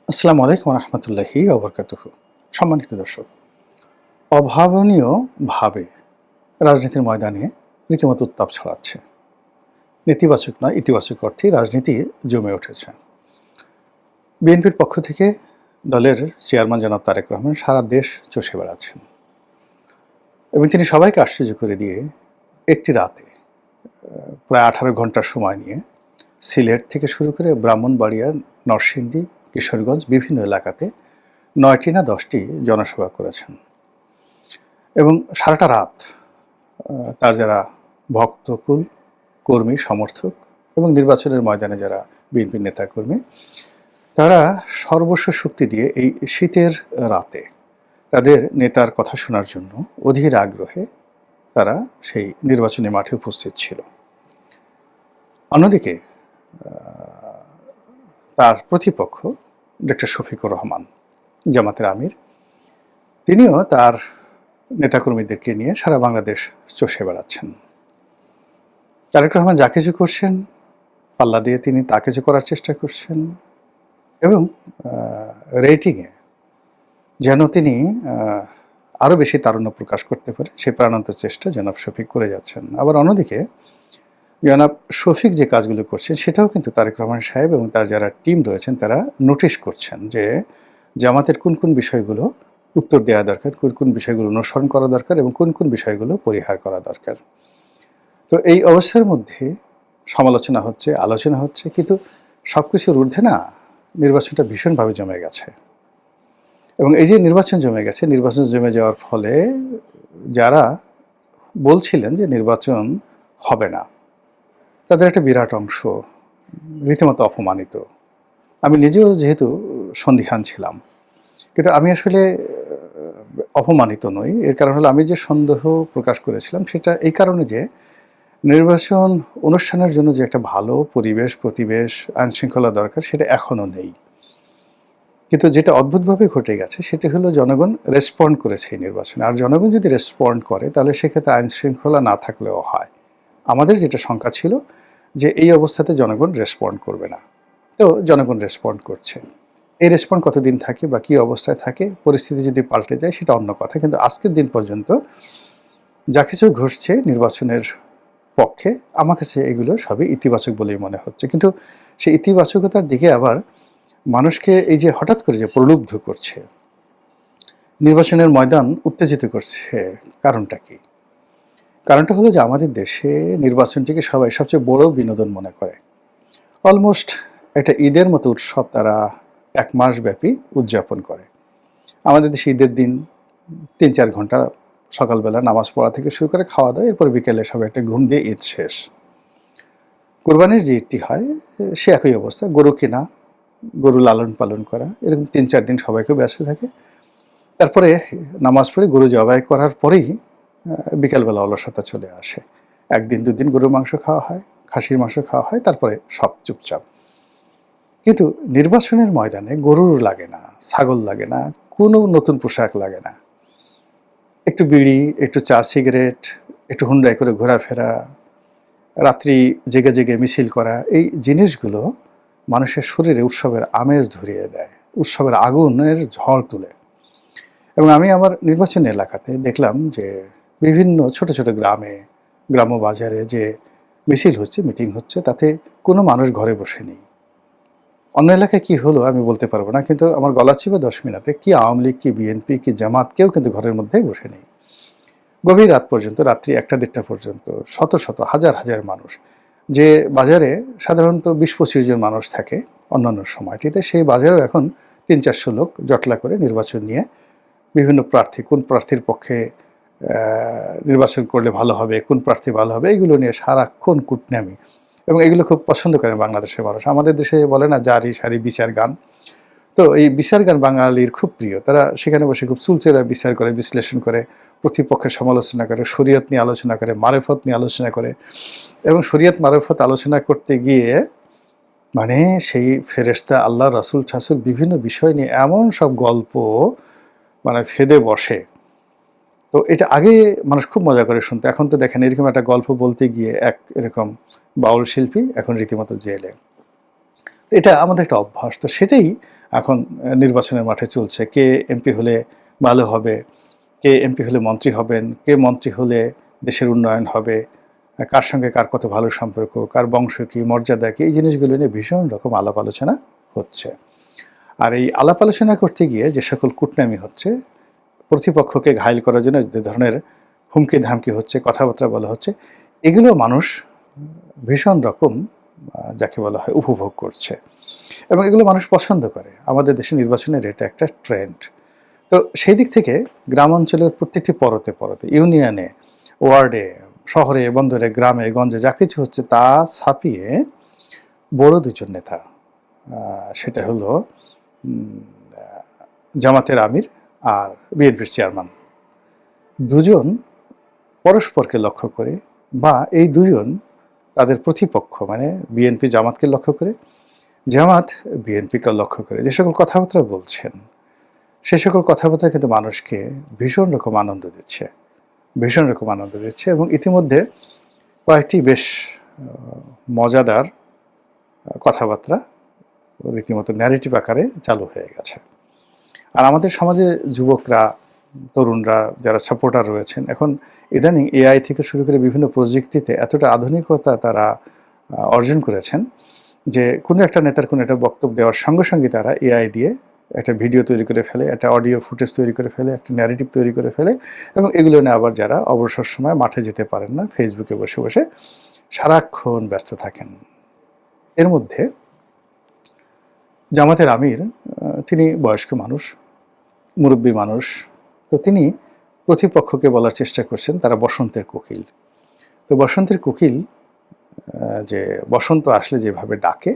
আসসালামু আলাইকুম রহমতুল্লাহি ওবরকাতুহু। সম্মানিত দর্শক, অভাবনীয়ভাবে রাজনীতির ময়দানে রীতিমতো উত্তাপ ছড়াচ্ছে। নেতিবাচক নয়, ইতিবাচক অর্থেই রাজনীতি জমে উঠেছে। বিএনপির পক্ষ থেকে দলের চেয়ারম্যান জনাব তারেক রহমান সারা দেশ চষে বেড়াচ্ছেন এবং তিনি সবাইকে আশ্চর্য করে দিয়ে একটি রাতে প্রায় 18 ঘন্টার সময় নিয়ে সিলেট থেকে শুরু করে ব্রাহ্মণবাড়িয়া, নরসিংদী, কিশোরগঞ্জ বিভিন্ন এলাকাতে 9টি না 10টি জনসভা করেছেন এবং সারাটা রাত তার যারা ভক্তকুল, কর্মী, সমর্থক এবং নির্বাচনের ময়দানে যারা বিএনপির নেতাকর্মী, তারা সর্বস্ব শক্তি দিয়ে এই শীতের রাতে তাদের নেতার কথা শোনার জন্য অধীর আগ্রহে তারা সেই নির্বাচনী মাঠে উপস্থিত ছিল। অন্যদিকে তার প্রতিপক্ষ ডক্টর শফিকুর রহমান, জামাতের আমির, তিনিও তার নেতাকর্মীদেরকে নিয়ে সারা বাংলাদেশ চষে বেড়াচ্ছেন। তারেক রহমান যা কিছু করছেন, পাল্লা দিয়ে তিনি তা কিছু করার চেষ্টা করছেন এবং রেটিংয়ে যেন তিনি আরও বেশি তারুণ্য প্রকাশ করতে পারে সেই প্রাণান্ত চেষ্টা জনাব শফিক করে যাচ্ছেন। আবার অন্যদিকে জনাব শফিক যে কাজগুলো করছেন সেটাও কিন্তু তারেক রহমান সাহেব এবং তার যারা টিম রয়েছেন তারা নোটিশ করছেন যে জামাতের কোন কোন বিষয়গুলো উত্তর দেওয়া দরকার, কোন কোন বিষয়গুলো অনুসরণ করা দরকার এবং কোন কোন বিষয়গুলো পরিহার করা দরকার। তো এই অবস্থার মধ্যে সমালোচনা হচ্ছে, আলোচনা হচ্ছে, কিন্তু সবকিছুর ঊর্ধ্বে না নির্বাচনটা ভীষণভাবে জমে গেছে এবং এই যে নির্বাচন জমে গেছে, নির্বাচন জমে যাওয়ার ফলে যারা বলছিলেন যে নির্বাচন হবে না, তাদের একটা বিরাট অংশ রীতিমতো অপমানিত। আমি নিজেও যেহেতু সন্দিহান ছিলাম, কিন্তু আমি আসলে অপমানিত নই। এর কারণ হলো আমি যে সন্দেহ প্রকাশ করেছিলাম সেটা এই কারণে যে নির্বাচন অনুষ্ঠানের জন্য যে একটা ভালো পরিবেশ, প্রতিবেশ, আইনশৃঙ্খলা দরকার সেটা এখনও নেই। কিন্তু যেটা অদ্ভুতভাবে ঘটে গেছে সেটি হলো জনগণ রেসপন্ড করেছে এই নির্বাচনে। আর জনগণ যদি রেসপন্ড করে তাহলে সেক্ষেত্রে আইনশৃঙ্খলা না থাকলেও হয়। আমাদের যেটা শঙ্কা ছিল যে এই অবস্থাতে জনগণ রেসপন্ড করবে না। তো জনগণ রেসপন্ড করছে। এই রেসপন্ড কতদিন থাকে বা কী অবস্থায় থাকে, পরিস্থিতি যদি পাল্টে যায় সেটা অন্য কথা। কিন্তু আজকের দিন পর্যন্ত যা কিছু ঘটছে নির্বাচনের পক্ষে, আমার কাছে এগুলো সবই ইতিবাচক বলেই মনে হচ্ছে। কিন্তু সেই ইতিবাচকতার দিকে আবার মানুষকে এই যে হঠাৎ করে যে প্রলুব্ধ করছে, নির্বাচনের ময়দান উত্তেজিত করছে, কারণটা কি? কারণটা হলো যে আমাদের দেশে নির্বাচনটিকে সবাই সবচেয়ে বড় বিনোদন মনে করে। অলমোস্ট একটা ঈদের মতো উৎসব তারা 1 মাস ব্যাপী উদযাপন করে। আমাদের দেশে ঈদের দিন 3-4 ঘন্টা সকালবেলা নামাজ পড়া থেকে শুরু করে খাওয়া দাওয়া, এরপর বিকেলে সবাই একটা ঘুম দিয়ে ঈদ শেষ। কোরবানির যে ঈদটি হয় সে একই অবস্থা, গরু কেনা, গরু লালন পালন করা, এরকম 3-4 দিন সবাইকে ব্যস্ত থাকে। তারপরে নামাজ পড়ে গরু জবাই করার পরেই বিকালবেলা অলসতা চলে আসে। 1 দিন 2 দিন গরুর মাংস খাওয়া হয়, খাসির মাংস খাওয়া হয়, তারপরে সব চুপচাপ। কিন্তু নির্বাচনের ময়দানে গরুর লাগে না, ছাগল লাগে না, কোনো নতুন পোশাক লাগে না। একটু বিড়ি, একটু চা সিগারেট, একটু হুন্ডায় করে ঘোরাফেরা, রাত্রি জেগে জেগে মিছিল করা, এই জিনিসগুলো মানুষের শরীরে উৎসবের আমেজ ধরিয়ে দেয়, উৎসবের আগুনের ঝড় তুলে। এবং আমি আমার নির্বাচনী এলাকাতে দেখলাম যে বিভিন্ন ছোট ছোট গ্রামে, গ্রাম্য বাজারে যে মিছিল হচ্ছে, মিটিং হচ্ছে, তাতে কোনো মানুষ ঘরে বসে নেই। অন্য এলাকায় কি হলো আমি বলতে পারবো না, কিন্তু আমার গলা চিপে 10 মিনিটে কি আওয়ামী লীগ, কি বিএনপি, কি জামাত, কেউ কিন্তু ঘরের মধ্যেই বসে নেই। গভীর রাত পর্যন্ত, রাত্রি 1টা-1:30টা পর্যন্ত শত শত হাজার হাজার মানুষ, যে বাজারে সাধারণত 20-25 জন মানুষ থাকে অন্যান্য সময়টিতে, সেই বাজারেও এখন 300-400 লোক জটলা করে নির্বাচন নিয়ে বিভিন্ন প্রার্থী, কোন প্রার্থীর পক্ষে নির্বাচন করলে ভালো হবে, কোন প্রার্থী ভালো হবে, এইগুলো নিয়ে সারাক্ষণ কুটনামি। এবং এগুলো খুব পছন্দ করেন বাংলাদেশের মানুষ। আমাদের দেশে বলে না জারি সারি বিচার গান, তো এই বিচার গান বাঙালির খুব প্রিয়। তারা সেখানে বসে খুব চুলচেরা বিচার করে, বিশ্লেষণ করে, প্রতিপক্ষের সমালোচনা করে, শরীয়ত নিয়ে আলোচনা করে, মারেফত নিয়ে আলোচনা করে। এবং শরীয়ত মারেফত আলোচনা করতে গিয়ে মানে সেই ফেরেশতা, আল্লাহ, রাসূল ঠাসূল বিভিন্ন বিষয় নিয়ে এমন সব গল্প মানে ফেঁদে বসে। তো এটা আগে মানুষ খুব মজা করে শুনতো। এখন তো দেখেন এরকম একটা গল্প বলতে গিয়ে এক এরকম বাউল শিল্পী এখন রীতিমতো জেলে। তো এটা আমাদের একটা অভ্যাস। তো সেটাই এখন নির্বাচনের মাঠে চলছে। কে এমপি হলে ভালো হবে, কে এমপি হলে মন্ত্রী হবেন, কে মন্ত্রী হলে দেশের উন্নয়ন হবে, কার সঙ্গে কার কত ভালো সম্পর্ক, কার বংশ কী, মর্যাদা কী, এই জিনিসগুলো নিয়ে ভীষণ রকম আলাপ আলোচনা হচ্ছে। আর এই আলাপ আলোচনা করতে গিয়ে যে সকল কূটনামি হচ্ছে, প্রতিপক্ষকে ঘায়েল করার জন্য যে ধরনের হুমকি ধামকি হচ্ছে, কথাবার্তা বলা হচ্ছে, এগুলো মানুষ ভীষণ রকম যাকে বলা হয় উপভোগ করছে এবং এগুলো মানুষ পছন্দ করে। আমাদের দেশে নির্বাচনের এটা একটা ট্রেন্ড। তো সেই দিক থেকে গ্রাম অঞ্চলের প্রত্যেকটি পরতে পরতে, ইউনিয়নে, ওয়ার্ডে, শহরে, বন্দরে, গ্রামে, গঞ্জে যা কিছু হচ্ছে তা ছাপিয়ে বড় দুজন নেতা, সেটা হলো জামাতের আমির আর বিএনপির চেয়ারম্যান, দুজন পরস্পরকে লক্ষ্য করে বা এই দুজন তাদের প্রতিপক্ষ মানে বিএনপি জামাতকে লক্ষ্য করে, জামাত বিএনপিকে লক্ষ্য করে যে সকল কথাবার্তা বলছেন, সে সকল কথাবার্তা কিন্তু মানুষকে ভীষণ রকম আনন্দ দিচ্ছে, ভীষণ রকম আনন্দ দিচ্ছে এবং ইতিমধ্যে কয়েকটি বেশ মজাদার কথাবার্তা রীতিমতো ন্যারেটিভ আকারে চালু হয়ে গেছে। আর আমাদের সমাজে যুবকরা, তরুণরা যারা সাপোর্টার রয়েছেন, এখন ইদানিং এআই থেকে শুরু করে বিভিন্ন প্রযুক্তিতে এতটা আধুনিকতা তারা অর্জন করেছেন যে কোনো একটা নেতার কোনো একটা বক্তব্য দেওয়ার সঙ্গে সঙ্গে তারা এআই দিয়ে একটা ভিডিও তৈরি করে ফেলে, একটা অডিও ফুটেজ তৈরি করে ফেলে, একটা ন্যারেটিভ তৈরি করে ফেলে এবং এগুলো নিয়ে আবার যারা অবসর সময় মাঠে যেতে পারেন না, ফেসবুকে বসে বসে সারাক্ষণ ব্যস্ত থাকেন। এর মধ্যে জামাতের আমির, তিনি বয়স্ক মানুষ, মুরব্বী মানুষ, তো তিনি প্রতিপক্ষকে বলার চেষ্টা করছেন তারা বসন্তের কোকিল। তো বসন্তের কোকিল যে বসন্ত আসলে যেভাবে ডাকে,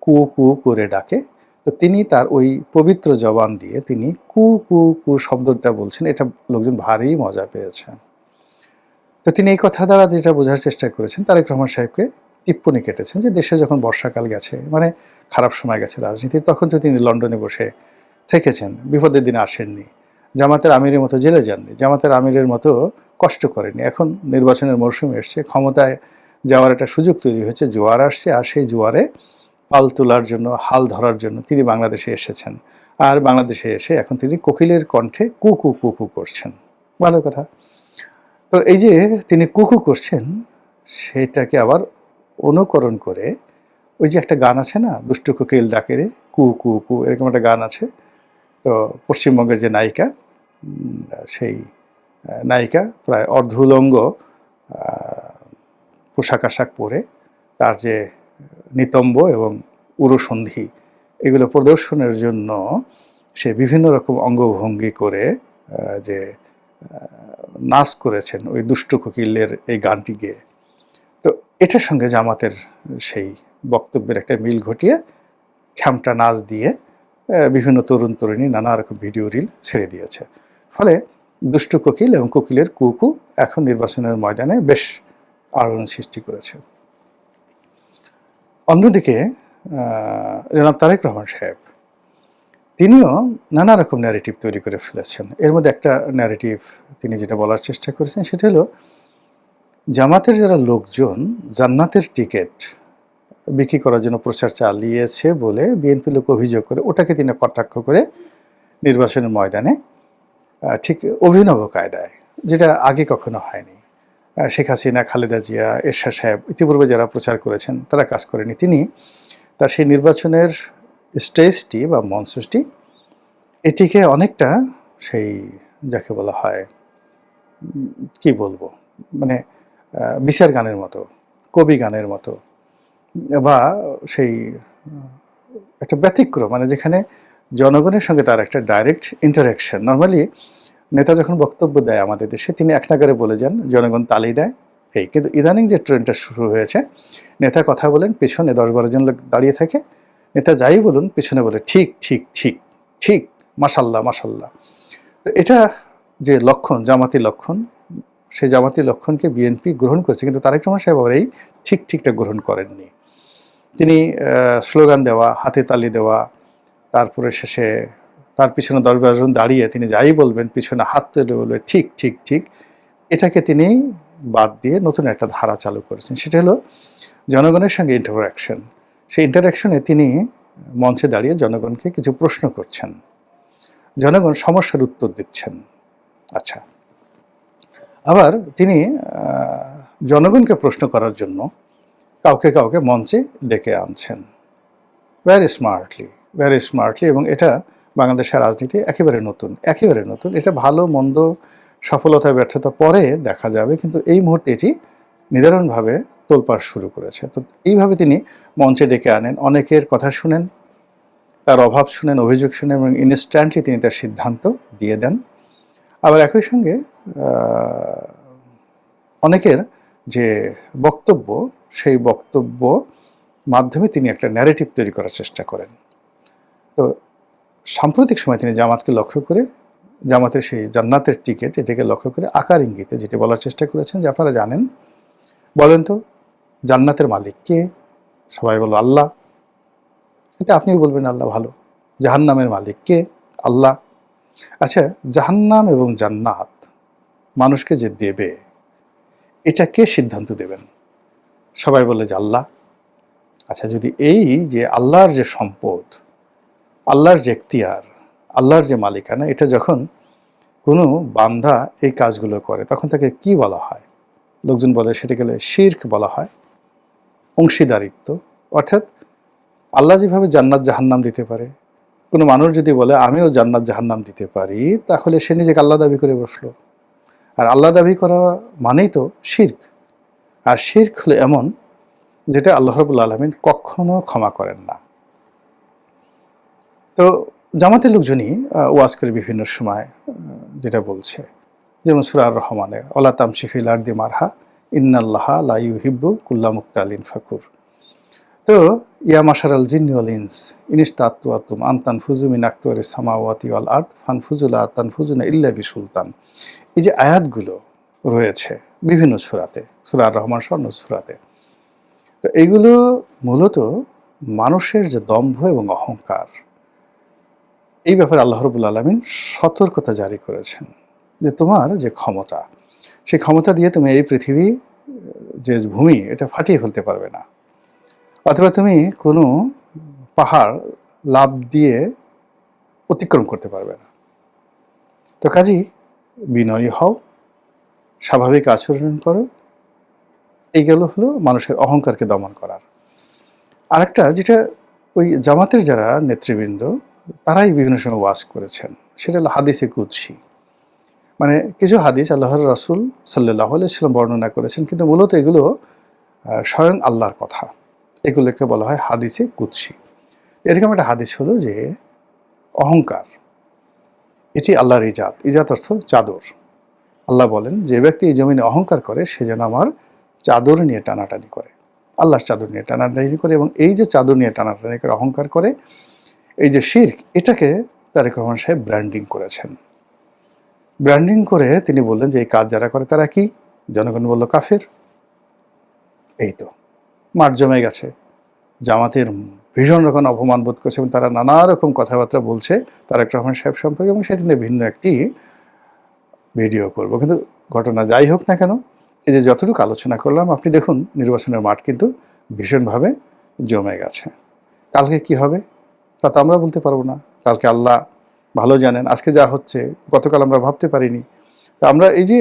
কু কু করে ডাকে, তো তিনি তার ওই পবিত্র জবান দিয়ে তিনি কু কু কু শব্দটা বলছেন, এটা লোকজন ভারী মজা পেয়েছে। তো তিনি এই কথা দ্বারা যেটা বোঝার চেষ্টা করেছেন, তারেক রহমান সাহেবকে টিপ্পনি কেটেছেন যে দেশে যখন বর্ষাকাল গেছে, মানে খারাপ সময় গেছে রাজনীতির, তখন তো তিনি লন্ডনে বসে থেকেছেন, বিপদের দিনে আসেননি, জামাতের আমিরের মতো জেলে যাননি, জামাতের আমিরের মতো কষ্ট করেননি। এখন নির্বাচনের মরশুম এসছে, ক্ষমতায় যাওয়ার একটা সুযোগ তৈরি হয়েছে, জোয়ার আসছে, আর সেই জোয়ারে পাল তোলার জন্য, হাল ধরার জন্য তিনি বাংলাদেশে এসেছেন। আর বাংলাদেশে এসে এখন তিনি কোকিলের কণ্ঠে কু কু কু কু করছেন। ভালো কথা। তো এই যে তিনি কুকু করছেন, সেটাকে আবার অনুকরণ করে ওই যে একটা গান আছে না, দুষ্টু কোকিল ডাকে রে কু কু কু, এরকম একটা গান আছে। তো পশ্চিমবঙ্গের যে নায়িকা, সেই নায়িকা প্রায় অর্ধুলঙ্গ পোশাক আশাক পরে, তার যে নিতম্ব এবং উরুসন্ধি এগুলো প্রদর্শনের জন্য সে বিভিন্ন রকম অঙ্গভঙ্গি করে যে নাচ করেছেন ওই দুষ্টু কোকিলের এই গানটি গেয়ে। তো এটার সঙ্গে জামাতের সেই বক্তব্যের একটা মিল ঘটিয়ে খ্যামটা নাচ দিয়ে বিভিন্ন তরুণ তরুণী নানা রকম ভিডিও রিল ছেড়ে দিয়েছে। ফলে দুষ্টু কোকিল এবং কোকিলের কুকু এখন নির্বাচনের ময়দানে বেশ আলোড়ন সৃষ্টি করেছে। অন্যদিকে জনাব তারেক রহমান সাহেব, তিনিও নানা রকম ন্যারেটিভ তৈরি করে ফেলেছেন। এর মধ্যে একটা ন্যারেটিভ তিনি যেটা বলার চেষ্টা করেছেন সেটা হলো, জামাতের যারা লোকজন জান্নাতের টিকিট বিক্রি করার জন্য প্রচার চালিয়েছে বলে বিএনপি লোক অভিযোগ করে, ওটাকে তিনি কটাক্ষ করে নির্বাচনের ময়দানে ঠিক অভিনব কায়দায়, যেটা আগে কখনো হয়নি, শেখ হাসিনা, খালেদা জিয়া, এরশাদ সাহেব ইতিপূর্বে যারা প্রচার করেছেন তারা কাজ করেনি, তিনি তার সেই নির্বাচনের স্টেজটি বা মঞ্চটি এটিকে অনেকটা সেই যাকে বলা হয় কি বলবো, মানে বিচার গানের মতো, কবি গানের মতো, বা সেই একটা ব্যতিক্রম, মানে যেখানে জনগণের সঙ্গে তার একটা ডাইরেক্ট ইন্টারাকশন। নর্মালি নেতা যখন বক্তব্য দেয় আমাদের দেশে, তিনি এক নাগারে বলে যান, জনগণ তালি দেয়, এই। কিন্তু ইদানিং যে ট্রেন্ডটা শুরু হয়েছে, নেতা কথা বলেন, পেছনে 10-12 জন লোক দাঁড়িয়ে থাকে, নেতা যাই বলুন পেছনে বলে ঠিক ঠিক ঠিক ঠিক, মাশাল্লাহ মাশাল্লাহ। তো এটা যে লক্ষণ, জামাতি লক্ষণ, সেই জামাতি লক্ষণকে বিএনপি গ্রহণ করেছে, কিন্তু তারেক রহমান সাহেব আবার এই ঠিক ঠিকটা গ্রহণ করেননি। তিনি স্লোগান দেওয়া, হাতে তালি দেওয়া, তারপরে শেষে তার পিছনে 10-12 জন দাঁড়িয়ে তিনি যাই বলবেন পিছনে হাত তুলে বলবে ঠিক ঠিক ঠিক, এটাকে তিনি বাদ দিয়ে নতুন একটা ধারা চালু করেছেন। সেটা হলো জনগণের সঙ্গে ইন্টারাকশন। সেই ইন্টারাকশনে তিনি মঞ্চে দাঁড়িয়ে জনগণকে কিছু প্রশ্ন করছেন, জনগণ সমস্যার উত্তর দিচ্ছেন। আচ্ছা, আবার তিনি জনগণকে প্রশ্ন করার জন্য কাউকে কাউকে মঞ্চে ডেকে আনছেন ভেরি স্মার্টলি, এবং এটা বাংলাদেশের রাজনীতি একেবারে নতুন। এটা ভালো মন্দ, সফলতা ব্যর্থতা পরে দেখা যাবে, কিন্তু এই মুহূর্তে এটি নিদারুণভাবে তোলপাড় শুরু করেছে। তো এইভাবে তিনি মঞ্চে ডেকে আনেন, অনেকের কথা শুনেন, তার অভাব শুনেন, অভিযোগ শুনেন, এবং ইনস্ট্যান্টলি তিনি তার সিদ্ধান্ত দিয়ে দেন। আবার একই সঙ্গে অনেকের যে বক্তব্য, সেই বক্তব্য মাধ্যমে তিনি একটা ন্যারেটিভ তৈরি করার চেষ্টা করেন। তো সাম্প্রতিক সময় তিনি জামাতকে লক্ষ্য করে, জামাতের সেই জান্নাতের টিকিট এটাকে লক্ষ্য করে আকার ইঙ্গিতে যেটি বলার চেষ্টা করেছেন যে আপনারা জানেন, বলেন তো জান্নাতের মালিক কে? সবাই বলল আল্লাহ। এটা আপনিও বলবেন আল্লাহ, ভালো। জাহান্নামের মালিক কে? আল্লাহ। আচ্ছা, জাহান্নাম এবং জান্নাত মানুষকে যে দেবে, এটা কে সিদ্ধান্ত দেবেন? সবাই বলে যে আল্লাহ। আচ্ছা, যদি এই যে আল্লাহর যে সম্পদ, আল্লাহর যে এখতিয়ার, আল্লাহর যে মালিকানা, এটা যখন কোনো বান্দা এই কাজগুলো করে তখন তাকে কি বলা হয়? লোকজন বলে সেটাকে শিরক বলা হয়, অংশীদারিত্ব। অর্থাৎ আল্লাহ যেভাবে জান্নাত জাহান্নাম দিতে পারে, কোনো মানুষ যদি বলে আমিও জান্নাত জাহান্নাম দিতে পারি, তাহলে সে নিজেকে আল্লাহ দাবি করে বসলো। আর আল্লাহ দাবি করা মানেই তো শিরক। আর শিরক হলো এমন যেটা আল্লাহ রাব্বুল আলামিন কখনো ক্ষমা করেন না। তো জামাতের লোকজনই ওয়াজ করে বিভিন্ন সময় যেটা বলছে, যেমন সূরা আর রহমানে ওয়ালা তামশি ফিল আরদি মারহা ইন্নাল্লাহা লা ইউহিব্বু কুল্লা মুক্তালিন ফাকুর। তো ইয়া মাশারাল জিন্নি ওয়াল ইনস ইনিস্তাতুম আন তানফুযু মিন আকতারিস সামাওয়াতি ওয়াল আরদ ফানফুযু লা তানফুযুনা ইল্লা বিসুলতান। এই যে আয়াতগুলো রয়েছে বিভিন্ন সূরাতে, সূরা আর রহমান সহ অন্য সূরাতে, তো এইগুলো মূলত মানুষের যে দম্ভ এবং অহংকার, এই ব্যাপারে আল্লাহ রাব্বুল আলামিন সতর্কতা জারি করেছেন যে তোমার যে ক্ষমতা, সেই ক্ষমতা দিয়ে তুমি এই পৃথিবী যে ভূমি এটা ফাটিয়ে ফেলতে পারবে না, অথবা তুমি কোনো পাহাড় লাফ দিয়ে অতিক্রম করতে পারবে না। তো কাজেই বিনয়ী হও, স্বাভাবিক আচরণ করো। এইগুলো হলো মানুষের অহংকারকে দমন করার। আরেকটা যেটা ওই জামাতের যারা নেতৃবৃন্দ তারাই বিভিন্ন সময় ওয়াজ করেছেন, সেটা হলো হাদিসে কুদসি। মানে কিছু হাদিস আল্লাহর রাসূল সাল্লাল্লাহু আলাইহি ওয়াসাল্লাম বর্ণনা করেছেন, কিন্তু মূলত এগুলো স্বয়ং আল্লাহর কথা। এগুলোকে বলা হয় হাদিসে কুদসি। এরকম একটা হাদিস হলো যে অহংকার এটি আল্লাহর ইজাত অর্থ চাদর। আল্লাহ বলেন যে ব্যক্তি এই জমিনে অহংকার করে সে যেন আমার চাদর নিয়ে টানাটানি করে, আল্লাহর চাদর নিয়ে টানাটানি করে। এবং এই যে চাদর নিয়ে টানাটানি করে অহংকার করে, এই যে শিরক, এটাকে তারেক রহমান সাহেব ব্র্যান্ডিং করেছেন। ব্র্যান্ডিং করে তিনি বললেন যে এই কাজ যারা করে তারা কি? জনগণ বলল কাফের। এই তো মাঠ জমে গেছে। জামাতের ভীষণ রকম অপমান বোধ করছে এবং তারা নানা রকম কথাবার্তা বলছে তারেক রহমান সাহেব সম্পর্কে, এবং সেটি নিয়ে ভিন্ন একটি ভিডিও করব। কিন্তু ঘটনা যাই হোক না কেন, এই যে যতটুকু আলোচনা করলাম, আপনি দেখুন নির্বাচনের মাঠ কিন্তু ভীষণভাবে জমে গেছে। কালকে কি হবে তা তো আমরা বলতে পারবো না, কালকে আল্লাহ ভালো জানেন। আজকে যা হচ্ছে গতকাল আমরা ভাবতে পারিনি। তা আমরা এই যে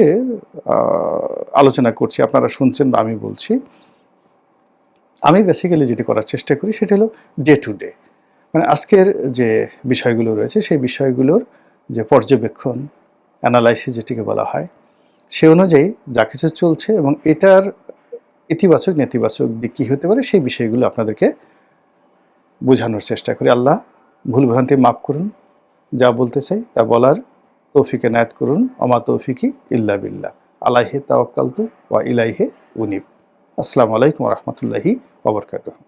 আলোচনা করছি, আপনারা শুনছেন বা আমি বলছি, আমি বেসিক্যালি যেটি করার চেষ্টা করি সেটা হলো ডে টু ডে, মানে আজকের যে বিষয়গুলো রয়েছে সেই বিষয়গুলোর যে পর্যবেক্ষণ, অ্যানালাইসিস যেটিকে বলা হয়, সে অনুযায়ী যা কিছু চলছে এবং এটার ইতিবাচক নেতিবাচক দিক কী হতে পারে সেই বিষয়গুলো আপনাদেরকে বোঝানোর চেষ্টা করি। আল্লাহ ভুল ভ্রান্তি মাফ করুন, যা বলতে চাই তা বলার তৌফিক এনায়েত করুন। অমা তৌফিকি ইল্লা বিল্লাহ, আলাইহি তাওয়াক্কালতু ওয়া ইলাইহি উনীব। আসসালামু আলাইকুম ওয়া রাহমাতুল্লাহি ওয়া বারাকাতুহু।